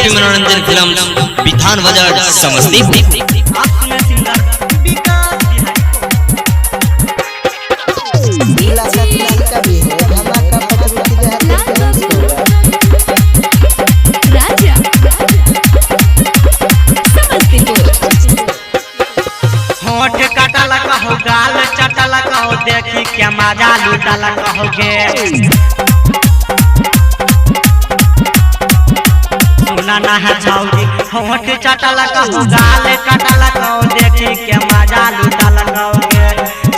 PSP मनोरंजन film विधान बाजार समस्तीपुर। होठ काटला कहो गाल चटला कहो देखी क्या मजा लूटला कहोगे सुना ना है छौरी होठ चटला कहो गाल कटला कहो देखी क्या मजा लूटला कहोगे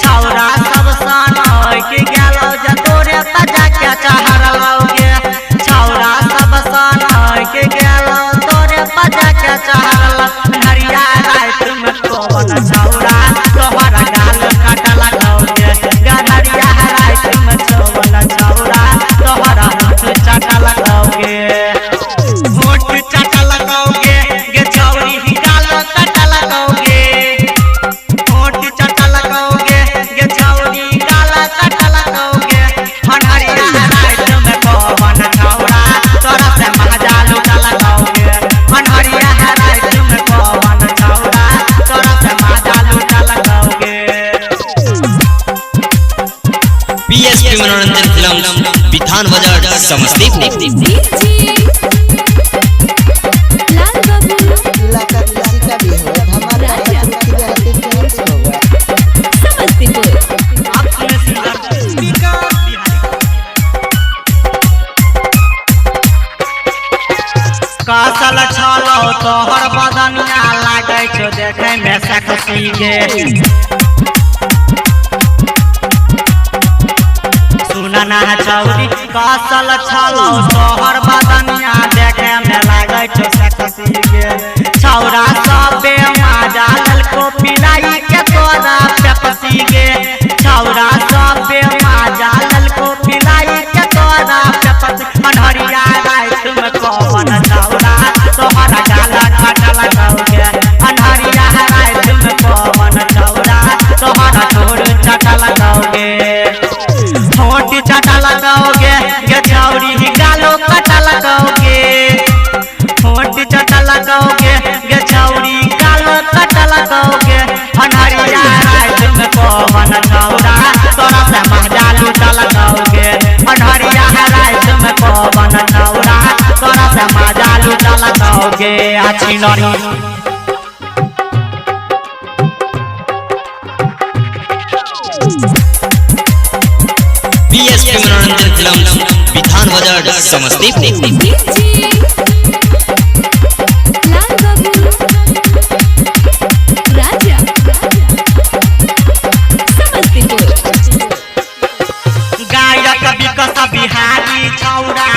छौरा सब सन होय के गेलो जतोरे बजा के चहरलोगे छौरा सब सन होय के गेलो तोरे बजा के चहरलो हरिया रात में कोवन छौरा तोहरा गाल काटला कहोगे गनरिया रात में कोवन छौरा तोहरा होठ चटला कहोगे होठ चटला कहोगे गे छौरी ही गाल काटला कहोगे होठ चटला कहोगे गे छौरी गाल काटला कहोगे हरिया रात में कोवन छौरा तोरा से मजा लूटला कहोगे हरिया रात में कोवन छौरा तोरा से मजा लूटला कहोगे। पीएसपी मनोरंजन फिल्म विधान बाजार समस्तीपुर। कासल छलो तोहर बदनिया लागे छो देखे में सेक्सी गे सुना ना है छौरी कासल छलो तोहर बदनिया देखे में लागे छो सेक्सी गे छौरा सबे मजा ललको पिलाई के तोरा पेप्सी गे छौरा सबे मजा ललको पिलाई के तोरा पेप्सी मनहरिया रात में कोवन छौरा तोहरा गाला काटला कहोगे अनहरिया रात में कोवन छौरा तोहरा ठोर चटला कहोगे होठ चटला कहोगे गे छौरी ही गालो काटला कहोगे होठ चटला कहोगे गे छौरी गालो काटला कहोगे अनहरिया रात में कोवन छौरा तोरा से मजा लूटला कहोगे अनहरिया रात में कोवन छौरा तोरा से मजा लूटला कहोगे अच्छी नरी पीएसपी मनोरंजन फिल्म विधान बाजार समस्तीपुर। गायक विकस बिहारी छौरा